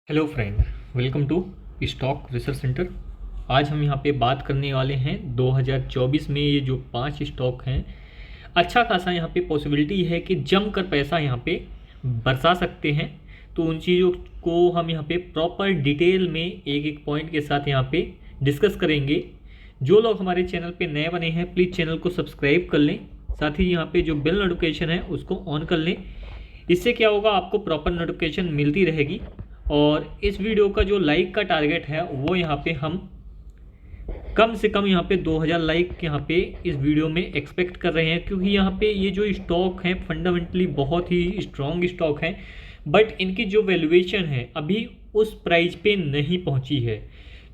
Hello friend, welcome to stock research centre. आज हम यहाँ पे बात करने वाले हैं 2024 में ये जो 5 स्टॉक हैं, अच्छा खासा यहाँ पे पॉसिबिलिटी है कि जमकर पैसा यहाँ पे बरसा सकते हैं। तो उन चीज़ों को हम यहाँ पे प्रॉपर डिटेल में एक एक पॉइंट के साथ यहाँ पे डिस्कस करेंगे। जो लोग हमारे चैनल पे नए बने हैं प्लीज़ चैनल को सब्सक्राइब कर लें, साथ ही यहाँ पे जो बेल नोटिफिकेशन है उसको ऑन कर लें। इससे क्या होगा, आपको प्रॉपर नोटिफिकेशन मिलती रहेगी। और इस वीडियो का जो लाइक का टारगेट है वो यहाँ पे हम कम से कम यहाँ पे 2000 लाइक यहाँ पे इस वीडियो में एक्सपेक्ट कर रहे हैं, क्योंकि यहाँ पे ये जो स्टॉक हैं फंडामेंटली बहुत ही स्ट्रॉन्ग स्टॉक हैं, बट इनकी जो वैल्यूएशन है अभी उस प्राइस पे नहीं पहुँची है।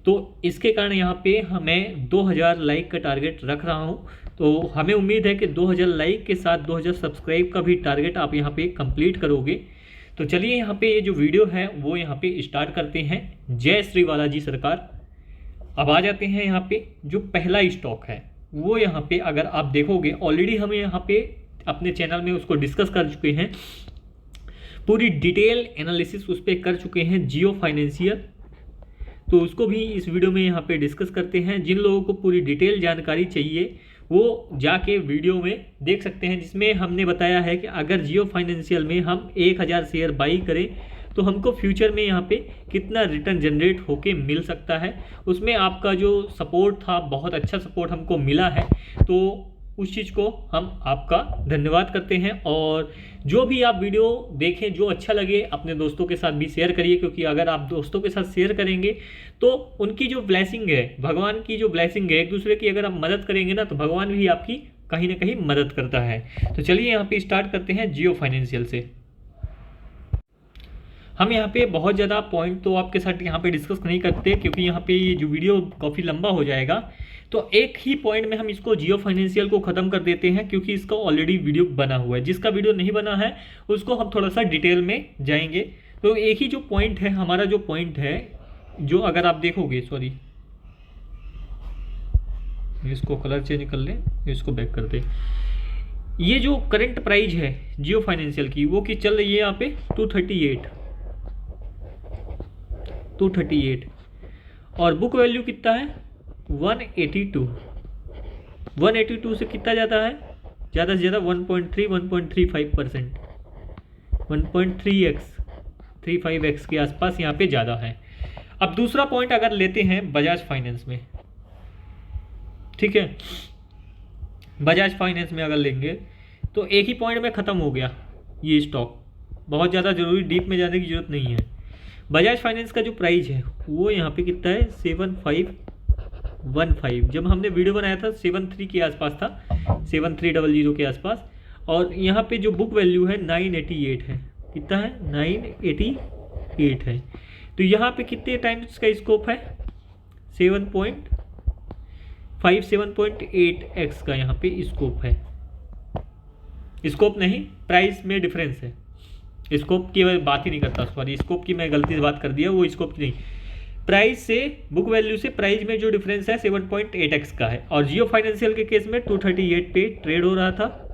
तो इसके कारण यहाँ पे हमें 2000 लाइक का टारगेट रख रहा हूँ। तो हमें उम्मीद है कि 2000 लाइक के साथ 2000 सब्सक्राइब का भी टारगेट आप यहाँ पे कंप्लीट करोगे। तो चलिए यहाँ पे ये जो वीडियो है वो यहाँ पे स्टार्ट करते हैं। जय श्री बालाजी सरकार। अब आ जाते हैं यहाँ पे जो पहला स्टॉक है वो यहाँ पे अगर आप देखोगे ऑलरेडी हम यहाँ पे अपने चैनल में उसको डिस्कस कर चुके हैं, पूरी डिटेल एनालिसिस उस पर कर चुके हैं, जियो फाइनेंशियल। तो उसको भी इस वीडियो में यहाँ पे डिस्कस करते हैं। जिन लोगों को पूरी डिटेल जानकारी चाहिए वो जाके वीडियो में देख सकते हैं, जिसमें हमने बताया है कि अगर जियो फाइनेंशियल में हम 1000 शेयर बाई करें तो हमको फ्यूचर में यहाँ पे कितना रिटर्न जनरेट होके मिल सकता है। उसमें आपका जो सपोर्ट था बहुत अच्छा सपोर्ट हमको मिला है, तो उस चीज़ को हम आपका धन्यवाद करते हैं। और जो भी आप वीडियो देखें जो अच्छा लगे अपने दोस्तों के साथ भी शेयर करिए, क्योंकि अगर आप दोस्तों के साथ शेयर करेंगे तो उनकी जो ब्लेसिंग है, भगवान की जो ब्लेसिंग है, एक दूसरे की अगर आप मदद करेंगे ना तो भगवान भी आपकी कहीं ना कहीं मदद करता है। तो चलिए यहाँ पे स्टार्ट करते हैं जियो फाइनेंशियल से। हम यहाँ पे बहुत ज़्यादा पॉइंट तो आपके साथ यहाँ पे डिस्कस नहीं करते, क्योंकि यहाँ पे ये जो वीडियो काफ़ी लंबा हो जाएगा। तो एक ही पॉइंट में हम इसको जियो फाइनेंशियल को ख़त्म कर देते हैं, क्योंकि इसका ऑलरेडी वीडियो बना हुआ है। जिसका वीडियो नहीं बना है उसको हम थोड़ा सा डिटेल में जाएंगे। तो एक ही जो पॉइंट है, हमारा जो पॉइंट है, जो अगर आप देखोगे, सॉरी इसको कलर चेंज कर लें, इसको बैक कर दे। ये जो करंट प्राइस है जियो फाइनेंशियल की वो की चल रही है यहाँ पे 238 और बुक वैल्यू कितना है 182 से कितना जाता है, ज़्यादा से ज़्यादा 1.35% 1.35x के आसपास यहाँ पे ज़्यादा है। अब दूसरा पॉइंट अगर लेते हैं बजाज फाइनेंस में, ठीक है, बजाज फाइनेंस में अगर लेंगे तो एक ही पॉइंट में ख़त्म हो गया ये स्टॉक। बहुत ज़्यादा ज़रूरी डीप में जाने की ज़रूरत नहीं है। बजाज फाइनेंस का जो प्राइस है वो यहाँ पे कितना है 7515। जब हमने वीडियो बनाया था 73 के आसपास था, 7300 के आसपास। और यहाँ पे जो बुक वैल्यू है 988 है। कितना है 988 है। तो यहाँ पे कितने टाइम्स का स्कोप है 7.8x का यहाँ पे स्कोप है। स्कोप नहीं, प्राइस में डिफरेंस है। स्कोप की बात ही नहीं करता, सॉरी स्कोप की मैं गलती से बात कर दिया, वो स्कोप की नहीं, प्राइस से बुक वैल्यू से प्राइस में जो डिफरेंस है 7.8x का है। और जियो फाइनेंशियल के केस में 238 पे ट्रेड हो रहा था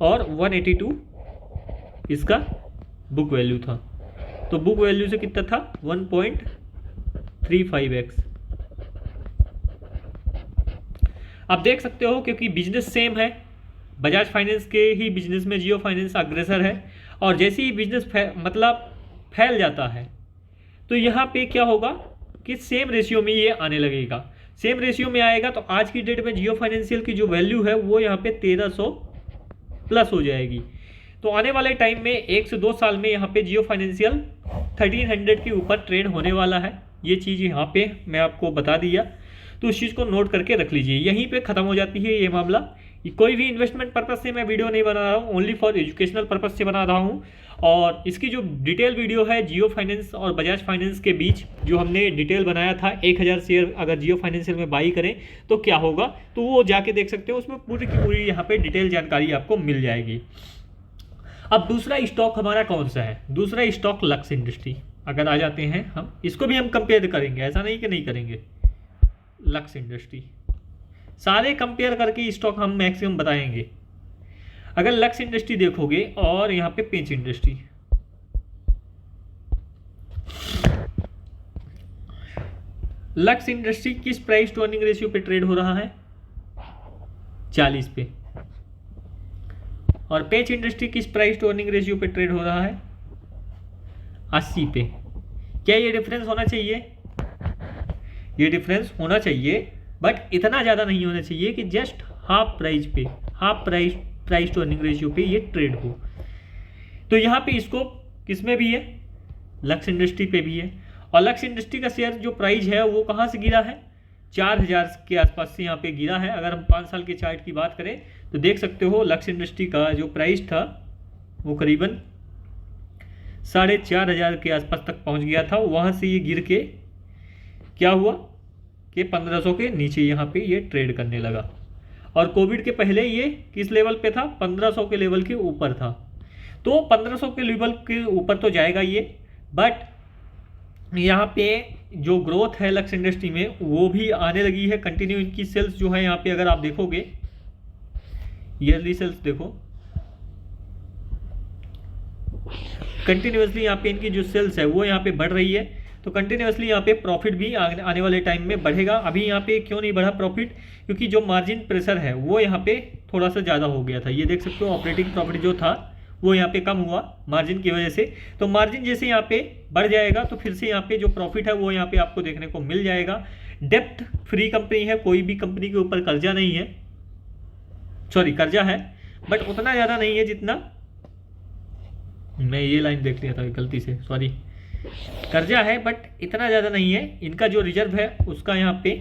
और 182 इसका बुक वैल्यू था। तो बुक वैल्यू से कितना था 1.35x। आप देख सकते हो क्योंकि बिजनेस सेम है, बजाज फाइनेंस के ही बिजनेस में जियो फाइनेंस अग्रेसर है। और जैसे ही बिजनेस फैल जाता है तो यहाँ पे क्या होगा कि सेम रेशियो में ये आने लगेगा। सेम रेशियो में आएगा तो आज की डेट में जियो फाइनेंशियल की जो वैल्यू है वो यहाँ पे 1300 प्लस हो जाएगी। तो आने वाले टाइम में 1 से 2 साल में यहाँ पे जियो फाइनेंशियल 1300 के ऊपर ट्रेड होने वाला है। ये चीज़ यहाँ पे मैं आपको बता दिया, तो उस चीज़ को नोट करके रख लीजिए। यहीं पे ख़त्म हो जाती है ये मामला। कोई भी इन्वेस्टमेंट पर्पस से मैं वीडियो नहीं बना रहा हूँ, ओनली फॉर एजुकेशनल पर्पस से बना रहा हूँ। और इसकी जो डिटेल वीडियो है जियो फाइनेंस और बजाज फाइनेंस के बीच जो हमने डिटेल बनाया था, 1000 शेयर अगर जियो फाइनेंशियल में बाई करें तो क्या होगा, तो वो जाके देख सकते हो। उसमें पूरी की पूरी यहाँ पे डिटेल जानकारी आपको मिल जाएगी। अब दूसरा स्टॉक हमारा कौन सा है, दूसरा स्टॉक लक्स इंडस्ट्री। अगर आ जाते हैं हम, इसको भी हम कंपेयर करेंगे, ऐसा नहीं कि नहीं करेंगे। लक्स इंडस्ट्री सारे कंपेयर करके स्टॉक हम मैक्सिमम बताएंगे। अगर लक्स इंडस्ट्री देखोगे और यहाँ पे पेंच इंडस्ट्री, लक्स इंडस्ट्री किस प्राइस टू अर्निंग रेशियो पे ट्रेड हो रहा है? 40 पे। और पेंच इंडस्ट्री किस प्राइस टू अर्निंग रेशियो पे ट्रेड हो रहा है? 80 पे। क्या ये डिफरेंस होना चाहिए? ये डिफरेंस होना चाहिए, बट इतना ज़्यादा नहीं होना चाहिए कि just half price to earning ratio पे ये ट्रेड हो। तो यहाँ पे स्कोप किस में भी है? लक्स इंडस्ट्री पे भी है। और लक्स इंडस्ट्री का शेयर जो प्राइस है वो कहाँ से गिरा है? 4000 के आसपास से यहाँ पे गिरा है। अगर हम 5 साल के चार्ट की बात करें तो देख सकते हो लक्स इंडस्ट्री का जो प्राइस था वो करीबन 4500 के आसपास तक पहुँच गया था। वहाँ से ये गिर के क्या हुआ कि 1500 के नीचे यहाँ पे ये ट्रेड करने लगा। और कोविड के पहले ये किस लेवल पे था? 1500 के लेवल के ऊपर था। तो 1500 के लेवल के ऊपर तो जाएगा ये, बट यहाँ पे जो ग्रोथ है लक्स इंडस्ट्री में वो भी आने लगी है कंटिन्यू। इनकी सेल्स जो है यहाँ पे अगर आप देखोगे, ईयरली सेल्स देखो, कंटिन्यूसली यहाँ पे इनकी जो सेल्स है वो यहाँ पे बढ़ रही है। तो कंटिन्यूसली यहाँ पे प्रॉफिट भी आने वाले टाइम में बढ़ेगा। अभी यहाँ पे क्यों नहीं बढ़ा प्रॉफिट? क्योंकि जो मार्जिन प्रेशर है वो यहाँ पे थोड़ा सा ज़्यादा हो गया था। ये देख सकते हो ऑपरेटिंग प्रॉफिट जो था वो यहाँ पे कम हुआ मार्जिन की वजह से। तो मार्जिन जैसे यहाँ पे बढ़ जाएगा तो फिर से यहाँ पे जो प्रॉफिट है वो यहाँ पे आपको देखने को मिल जाएगा। डेप्ट फ्री कंपनी है, कोई भी कंपनी के ऊपर कर्जा नहीं है, सॉरी कर्जा है बट उतना ज़्यादा नहीं है जितना, मैं ये लाइन देख लिया था गलती से, सॉरी, कर्जा है बट इतना ज़्यादा नहीं है। इनका जो रिजर्व है उसका यहाँ पे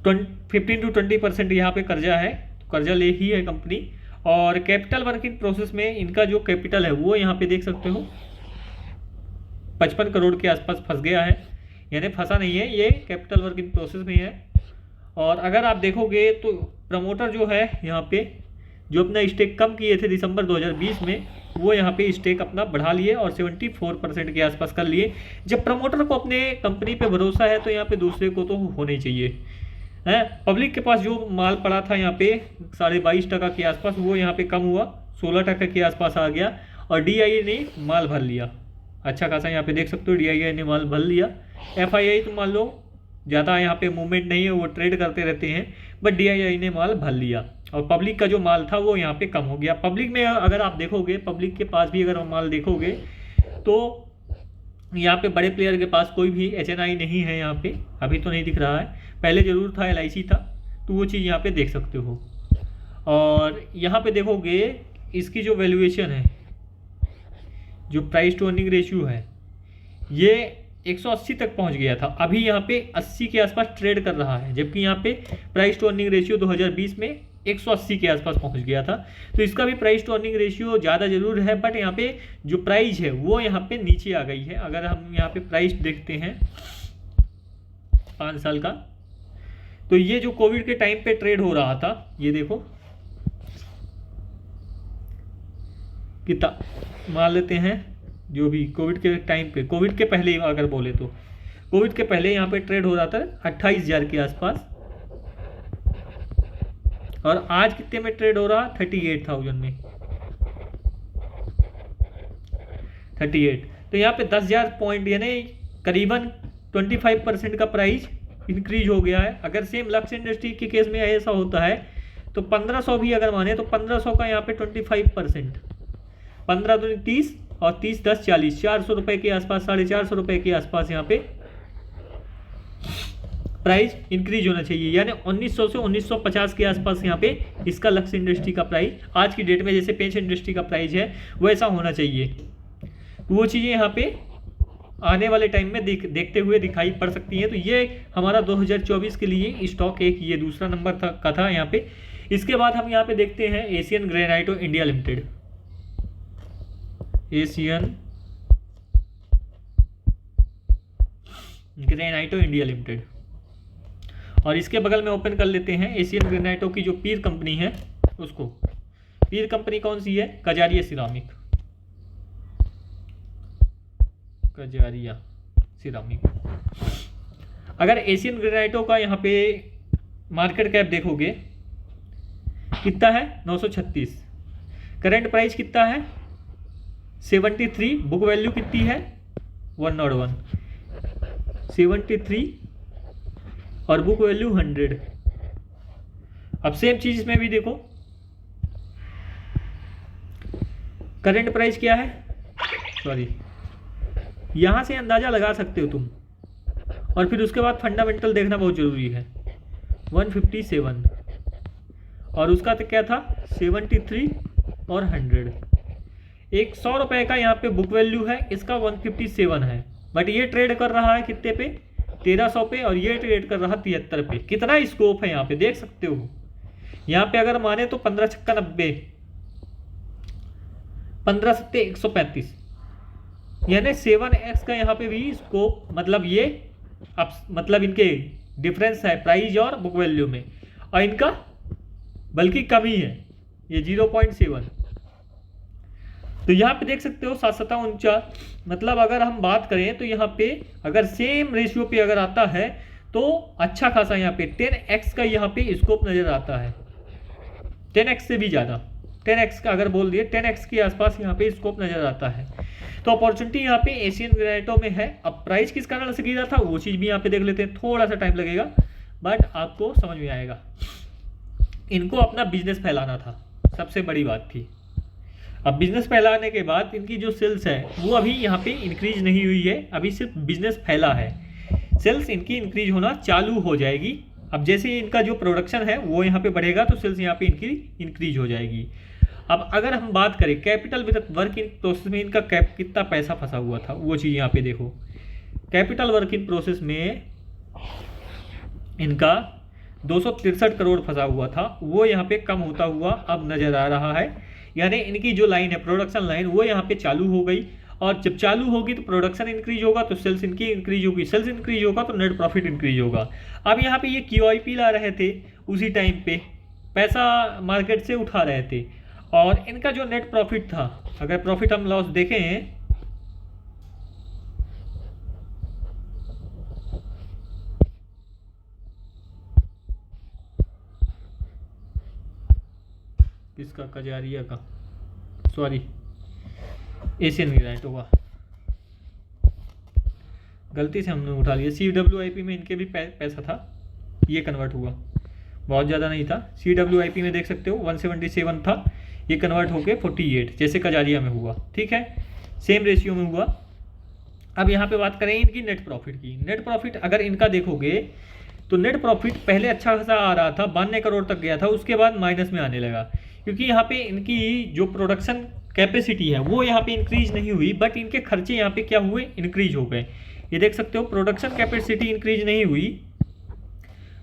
15 to 20% यहाँ पे कर्जा है, कर्जा ले ही है कंपनी। और कैपिटल वर्किंग प्रोसेस में इनका जो कैपिटल है वो यहाँ पे देख सकते हो 55 करोड़ के आसपास फंस गया है, यानी फंसा नहीं है, ये कैपिटल वर्किंग प्रोसेस में है। और अगर आप देखोगे तो प्रमोटर जो है यहाँ पे जो अपना स्टेक कम किए थे दिसंबर 2020 में, वो यहाँ पे स्टेक अपना बढ़ा लिए और 74% के आसपास कर लिए। जब प्रमोटर को अपने कंपनी पे भरोसा है तो यहाँ पे दूसरे को तो होना ही चाहिए है। पब्लिक के पास जो माल पड़ा था यहाँ पे 22.5% के आसपास, वो यहाँ पे कम हुआ 16% के आसपास आ गया। और DIA ने माल भर लिया अच्छा खासा, यहाँ पे देख सकते हो DIA ने माल भर लिया। FII तो मान लो ज़्यादा यहाँ पे मूवमेंट नहीं है, वो ट्रेड करते रहते हैं, बट DIA ने माल भर लिया। और पब्लिक का जो माल था वो यहाँ पे कम हो गया। पब्लिक में अगर आप देखोगे, पब्लिक के पास भी अगर माल देखोगे तो यहाँ पे बड़े प्लेयर के पास कोई भी HNI नहीं है यहाँ पे, अभी तो नहीं दिख रहा है, पहले ज़रूर था, LIC था, तो वो चीज़ यहाँ पे देख सकते हो। और यहाँ पे देखोगे इसकी जो वैल्यूएशन है, जो प्राइस टू अर्निंग रेशियो है, ये 180 तक पहुँच गया था, अभी यहाँ पे 80 के आसपास ट्रेड कर रहा है, जबकि यहाँ पे प्राइस टू अर्निंग रेशियो 2020 में 180 के आसपास पहुंच गया था। तो इसका भी प्राइस टू अर्निंग रेशियो ज़्यादा जरूर है, बट यहाँ पे जो प्राइस है वो यहाँ पे नीचे आ गई है। अगर हम यहाँ पे प्राइस देखते हैं 5 साल का, तो ये जो कोविड के टाइम पे ट्रेड हो रहा था, ये देखो कितना मान लेते हैं, जो भी कोविड के टाइम पे, कोविड के पहले अगर बोले तो कोविड के पहले यहाँ पे ट्रेड हो रहा था 28,000 के आसपास, और आज कितने में ट्रेड हो रहा? 38,000 में, 38। तो यहाँ पे 10,000 पॉइंट यानी करीबन 25% का प्राइस इंक्रीज हो गया है। अगर सेम लक्स इंडस्ट्री के केस में ऐसा होता है तो 1500 भी अगर माने तो 1500 का यहाँ पे 25%, 15 दूनी 30 और 30 10 40, 400 रुपये के आसपास, 450 रुपये के आसपास यहाँ पे प्राइस इंक्रीज होना चाहिए। यानी 1900 से 1950 के आसपास यहाँ पे इसका लक्स इंडस्ट्री का प्राइस आज की डेट में जैसे पेंच इंडस्ट्री का प्राइस है वैसा होना चाहिए। वो चीज़ें यहाँ पे आने वाले टाइम में देखते हुए दिखाई पड़ सकती हैं। तो ये हमारा 2024 के लिए स्टॉक एक ये दूसरा नंबर था यहाँ पे। इसके बाद हम यहाँ पे देखते हैं Asian Granito India Limited, Asian Granito India Limited. और इसके बगल में ओपन कर लेते हैं एशियन ग्रेनाइटो की जो पीर कंपनी है उसको। पीर कंपनी कौन सी है? Kajaria ceramic, Kajaria ceramic. अगर एशियन ग्रेनाइटो का यहाँ पे मार्केट कैप देखोगे कितना है? 936, करंट प्राइस कितना है? 73, बुक वैल्यू कितनी है? 101, 73 और बुक वैल्यू 100। अब सेम चीज इसमें भी देखो, करंट प्राइस क्या है, सॉरी, यहां से अंदाजा लगा सकते हो तुम। और फिर उसके बाद फंडामेंटल देखना बहुत जरूरी है। 157 और उसका तो क्या था 73 और 100। एक 100 रुपये का यहाँ पे बुक वैल्यू है, इसका 157 है, बट ये ट्रेड कर रहा है कितने पे, 1300 पे, और ये ट्रेड कर रहा 73 पे। कितना स्कोप है यहाँ पे देख सकते हो। यहाँ पे अगर माने तो 15 छक्का 90, 15 सत्ते 135, यानी 7x का यहाँ पे भी स्कोप, मतलब ये अब मतलब इनके डिफरेंस है प्राइस और बुक वैल्यू में, और इनका बल्कि कमी है ये 0.7। तो यहाँ पे देख सकते हो 7-7-49, मतलब अगर हम बात करें तो यहाँ पे अगर सेम रेशियो पे अगर आता है तो अच्छा खासा यहाँ पे 10x का यहाँ पे स्कोप नजर आता है, 10x से भी ज़्यादा, 10x का अगर बोल दिए 10x के आसपास यहाँ पे स्कोप नजर आता है। तो अपॉर्चुनिटी यहाँ पे एशियन ग्रेनाइटों में है। अब प्राइस किस कारण से गिरा था वो चीज़ भी यहाँ पे देख लेते हैं, थोड़ा सा टाइम लगेगा बट आपको समझ में आएगा। इनको अपना बिजनेस फैलाना था, सबसे बड़ी बात थी। अब बिजनेस फैलाने के बाद इनकी जो सेल्स है वो अभी यहाँ पे इंक्रीज नहीं हुई है, अभी सिर्फ बिजनेस फैला है। सेल्स इनकी इंक्रीज होना चालू हो जाएगी। अब जैसे इनका जो प्रोडक्शन है वो यहाँ पे बढ़ेगा तो सेल्स यहाँ पे इनकी इंक्रीज हो जाएगी। अब अगर हम बात करें capital with work in process में इनका कितना पैसा फंसा हुआ था वो चीज़ यहाँ पे देखो। कैपिटल वर्क इन प्रोसेस में इनका 263 करोड़ फंसा हुआ था, वो यहाँ पे कम होता हुआ अब नजर आ रहा है। यानी इनकी जो लाइन है प्रोडक्शन लाइन वो यहाँ पे चालू हो गई, और जब चालू होगी तो प्रोडक्शन इंक्रीज होगा तो सेल्स इनकी इंक्रीज होगी, सेल्स इंक्रीज होगा तो नेट प्रॉफिट इंक्रीज होगा। अब यहाँ पे ये QIP ला रहे थे, उसी टाइम पे पैसा मार्केट से उठा रहे थे, और इनका जो नेट प्रॉफिट था, अगर प्रॉफिट हम लॉस देखें किसका, कजारिया का, सॉरी एशियन ग्रेनाइट होगा, गलती से हमने उठा लिया। CWIP में इनके भी पैसा था, ये कन्वर्ट हुआ, बहुत ज़्यादा नहीं था। CWIP में देख सकते हो 177 था, ये कन्वर्ट होके 48 जैसे कजारिया में हुआ, ठीक है, सेम रेशियो में हुआ। अब यहाँ पे बात करें इनकी नेट प्रॉफिट की। नेट प्रॉफिट अगर इनका देखोगे तो नेट प्रॉफिट पहले अच्छा खासा आ रहा था, 92 करोड़ तक गया था, उसके बाद माइनस में आने लगा, क्योंकि यहाँ पे इनकी जो प्रोडक्शन कैपेसिटी है वो यहाँ पे इंक्रीज नहीं हुई, बट इनके खर्चे यहाँ पे क्या हुए, इंक्रीज हो गए। ये देख सकते हो प्रोडक्शन कैपेसिटी इंक्रीज नहीं हुई,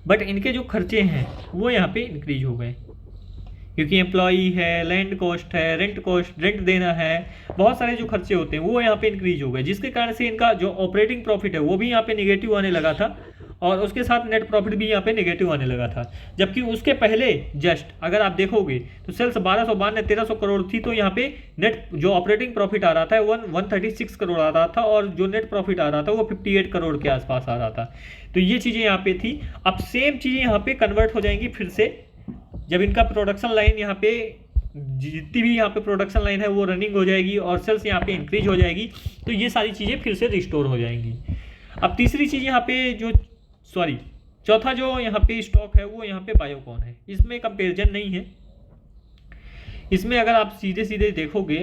बट इनके जो खर्चे हैं वो यहाँ पे इंक्रीज हो गए, क्योंकि एम्प्लॉई है, लैंड कॉस्ट है, रेंट देना है, बहुत सारे जो खर्चे होते हैं वो यहाँ पे इंक्रीज हो गए, जिसके कारण से इनका जो ऑपरेटिंग प्रॉफिट है वो भी यहाँ पे निगेटिव आने लगा था, और उसके साथ नेट प्रॉफिट भी यहाँ पे नेगेटिव आने लगा था। जबकि उसके पहले जस्ट अगर आप देखोगे तो सेल्स 1292 1300 करोड़ थी, तो यहाँ पे नेट जो ऑपरेटिंग प्रॉफिट आ रहा था 136 करोड़ आ रहा था, और जो नेट प्रॉफिट आ रहा था वो 58 करोड़ के आसपास आ रहा था। तो ये चीज़ें यहाँ पे थी। अब सेम चीज़ें यहाँ पे कन्वर्ट हो जाएंगी फिर से, जब इनका प्रोडक्शन लाइन यहाँ पे जितनी भी यहाँ पे प्रोडक्शन लाइन है वो रनिंग हो जाएगी और सेल्स यहाँ पे इंक्रीज हो जाएगी, तो ये सारी चीज़ें फिर से रिस्टोर हो जाएंगी। अब तीसरी चीज़ यहाँ पे जो चौथा जो यहाँ पे स्टॉक है वो यहाँ पे बायोकॉन है। इसमें कंपैरिजन नहीं है, इसमें अगर आप सीधे सीधे देखोगे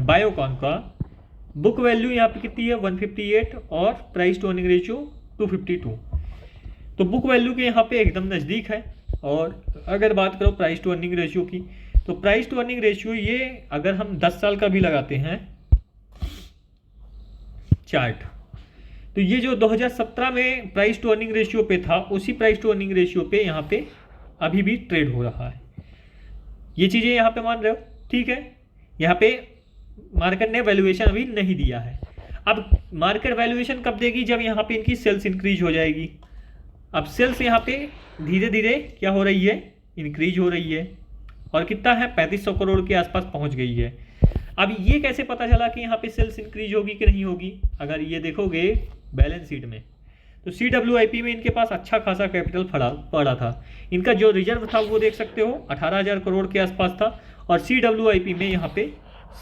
बायोकॉन का बुक वैल्यू यहाँ पे कितनी है 158 और प्राइस टू अर्निंग रेशियो 252, तो बुक वैल्यू के यहाँ पे एकदम नज़दीक है। और अगर बात करो प्राइस टू अर्निंग रेशियो की, तो प्राइस टू अर्निंग रेशियो ये अगर हम 10 साल का भी लगाते हैं चार्ट, तो ये जो 2017 में प्राइस टू अर्निंग रेशियो पे था उसी प्राइस टू अर्निंग रेशियो पे यहाँ पे अभी भी ट्रेड हो रहा है। ये चीज़ें यहाँ पे मान रहे हो, ठीक है। यहाँ पे मार्केट ने वैल्यूएशन अभी नहीं दिया है। अब मार्केट वैल्यूएशन कब देगी, जब यहाँ पे इनकी सेल्स इंक्रीज हो जाएगी। अब सेल्स यहाँ पे धीरे धीरे क्या हो रही है, इंक्रीज हो रही है, और कितना है 3500 करोड़ के आसपास पहुँच गई है। अब ये कैसे पता चला कि यहाँ पे सेल्स इंक्रीज होगी कि नहीं होगी, अगर ये देखोगे बैलेंस शीट में तो CWIP में इनके पास अच्छा खासा कैपिटल पड़ा था। इनका जो रिजर्व था वो देख सकते हो 18,000 करोड़ के आसपास था, और CWIP में यहाँ पे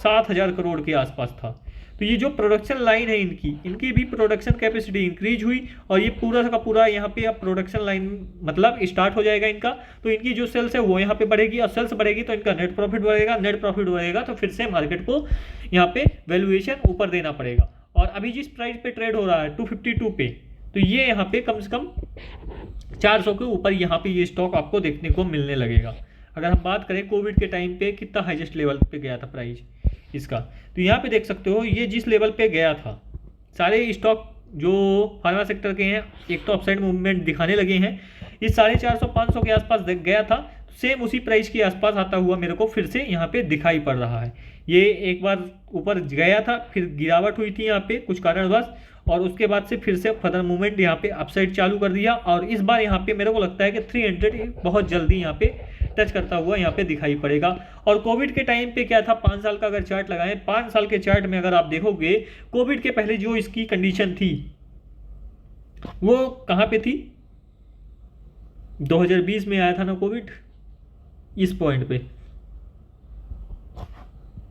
7,000 करोड़ के आसपास था। तो ये जो प्रोडक्शन लाइन है इनकी भी प्रोडक्शन कैपेसिटी इंक्रीज हुई और ये पूरा का पूरा यहाँ पे अब प्रोडक्शन लाइन मतलब स्टार्ट हो जाएगा इनका। तो इनकी जो सेल्स है वो यहाँ पे बढ़ेगी और सेल्स बढ़ेगी तो इनका नेट प्रॉफिट बढ़ेगा, नेट प्रॉफिट बढ़ेगा तो फिर से मार्केट को यहाँ पे वैल्यूएशन ऊपर देना पड़ेगा। और अभी जिस प्राइस पे ट्रेड हो रहा है 252 पे, तो ये यहाँ पे कम से कम 400 के ऊपर यहाँ पे ये स्टॉक आपको देखने को मिलने लगेगा। अगर हम बात करें कोविड के टाइम पे कितना हाईएस्ट लेवल पे गया था प्राइस इसका, तो यहाँ पे देख सकते हो ये जिस लेवल पे गया था, सारे स्टॉक जो फार्मा सेक्टर के हैं एक तो अपसाइड मूवमेंट दिखाने लगे हैं। इस 450-500 के आसपास गया था, सेम उसी प्राइस के आसपास आता हुआ मेरे को फिर से यहाँ पे दिखाई पड़ रहा है। ये एक बार ऊपर गया था, फिर गिरावट हुई थी यहाँ पे कुछ कारणवश, और उसके बाद से फिर से फर्दर मूवमेंट यहाँ पे अपसाइड चालू कर दिया। और इस बार यहाँ पे मेरे को लगता है कि 300 बहुत जल्दी यहाँ पे टच करता हुआ यहाँ पे दिखाई पड़ेगा। और कोविड के टाइम पे क्या था, 5 साल का अगर चार्ट लगाएं, 5 साल के चार्ट में अगर आप देखोगे कोविड के पहले जो इसकी कंडीशन थी वो कहाँ पे थी, 2020 में आया था ना कोविड, इस पॉइंट पे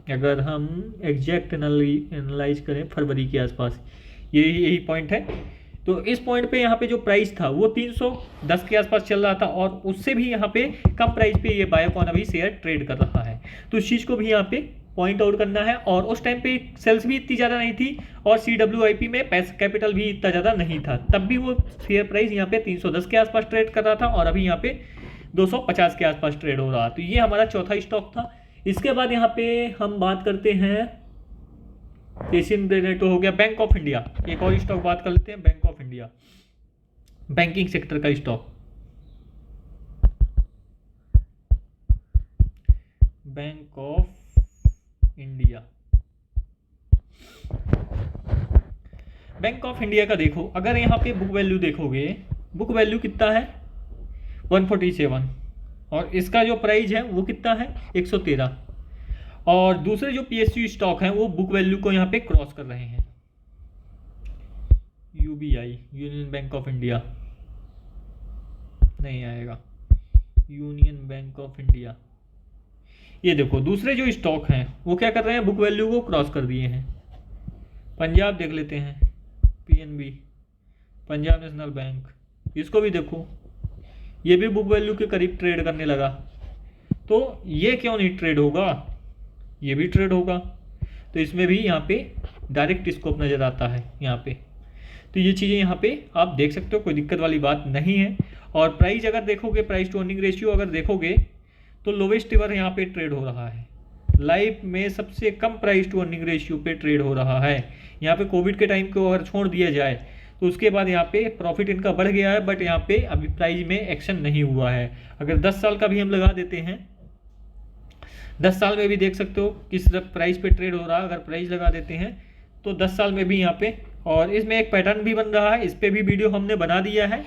अगर हम एग्जैक्ट एनालाइज करें फरवरी के आसपास, यही पॉइंट है। तो इस पॉइंट पे यहाँ पे जो प्राइस था वो 310 के आसपास चल रहा था और उससे भी यहाँ पे कम प्राइस पे ये बायोकॉन अभी शेयर ट्रेड कर रहा है। तो इस चीज़ को भी यहाँ पे पॉइंट आउट करना है। और उस टाइम पे सेल्स भी इतनी ज़्यादा नहीं थी और CWIP में पैसा कैपिटल भी इतना ज़्यादा नहीं था, तब भी वो शेयर प्राइस यहाँ पे 310 के आसपास ट्रेड कर रहा था और अभी यहाँ पे 250 के आसपास ट्रेड हो रहा। तो ये हमारा चौथा स्टॉक था। इसके बाद यहाँ पे हम बात करते हैं एशियन तो हो गया बैंक ऑफ इंडिया। एक और स्टॉक बात कर लेते हैं, bank of India, banking sector का stock. Bank of India, bank of India का देखो, अगर यहाँ पे बुक वैल्यू देखोगे, बुक वैल्यू कितना है 147 और इसका जो प्राइस है वो कितना है 113। और दूसरे जो PSU स्टॉक हैं वो बुक वैल्यू को यहाँ पे क्रॉस कर रहे हैं। UBI, union bank of India नहीं आएगा, यूनियन बैंक ऑफ इंडिया। ये देखो दूसरे जो स्टॉक हैं वो क्या कर रहे हैं, बुक वैल्यू को क्रॉस कर दिए हैं। पंजाब देख लेते हैं, PNB, पंजाब नेशनल बैंक, इसको भी देखो, ये भी बुक वैल्यू के करीब ट्रेड करने लगा। तो ये क्यों नहीं ट्रेड होगा, ये भी ट्रेड होगा। तो इसमें भी यहाँ पे डायरेक्ट स्कोप नज़र आता है यहाँ पे। तो ये चीज़ें यहाँ पे आप देख सकते हो, कोई दिक्कत वाली बात नहीं है। और प्राइस अगर देखोगे, प्राइस टू अर्निंग रेशियो अगर देखोगे तो लोवेस्ट एवर यहाँ पे ट्रेड हो रहा है। लाइफ में सबसे कम प्राइस टू अर्निंग रेशियो पे ट्रेड हो रहा है। यहाँ पे कोविड के टाइम को अगर छोड़ दिया जाए तो उसके बाद यहाँ पे प्रॉफिट इनका बढ़ गया है, बट यहाँ पे अभी प्राइस में एक्शन नहीं हुआ है। अगर 10 साल का भी हम लगा देते हैं, 10 साल में भी देख सकते हो किस प्राइस पे ट्रेड हो रहा है। अगर प्राइस लगा देते हैं तो 10 साल में भी यहाँ पे, और इसमें एक पैटर्न भी बन रहा है, इस पर भी वीडियो हमने बना दिया है।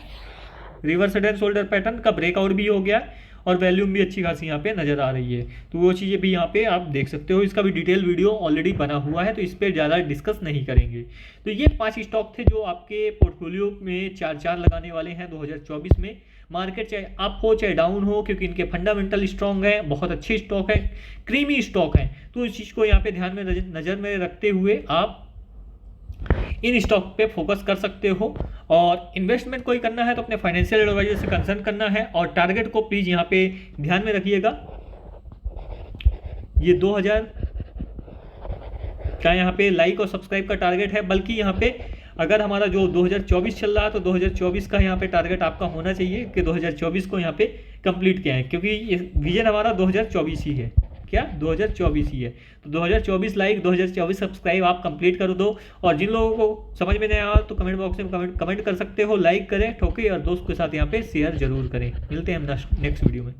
Reverse head and shoulder pattern का ब्रेकआउट भी हो गया और वैल्यूम भी अच्छी खासी यहाँ पे नज़र आ रही है। तो वो चीज़ें भी यहाँ पे आप देख सकते हो, इसका भी डिटेल वीडियो ऑलरेडी बना हुआ है, तो इस पर ज़्यादा डिस्कस नहीं करेंगे। तो ये 5 स्टॉक थे जो आपके पोर्टफोलियो में 4 लगाने वाले हैं 2024 में। मार्केट चाहे अप हो चाहे डाउन हो, क्योंकि इनके फंडामेंटल स्ट्रॉन्ग है, बहुत अच्छे स्टॉक है, क्रीमी स्टॉक है। तो इस चीज़ को यहाँ पे ध्यान में नज़र में रखते हुए आप इन स्टॉक पे फोकस कर सकते हो। और इन्वेस्टमेंट कोई करना है तो अपने फाइनेंशियल एडवाइजर से कंसल्ट करना है। और टारगेट को प्लीज़ यहाँ पे ध्यान में रखिएगा, ये 2000 का यहाँ पे लाइक और सब्सक्राइब का टारगेट है, बल्कि यहाँ पे अगर हमारा जो 2024 चल रहा है तो 2024 का यहाँ पे टारगेट आपका होना चाहिए कि 2024 को यहाँ पे कंप्लीट किया है, क्योंकि विजन हमारा 2024 ही है। क्या 2024 ही है, तो 2024 लाइक 2024 सब्सक्राइब आप कंप्लीट कर दो। और जिन लोगों को समझ में नहीं आया तो कमेंट बॉक्स में कमेंट कर सकते हो, लाइक करें, ठोके और दोस्त के साथ यहाँ पे शेयर जरूर करें। मिलते हैं हम नेक्स्ट वीडियो में।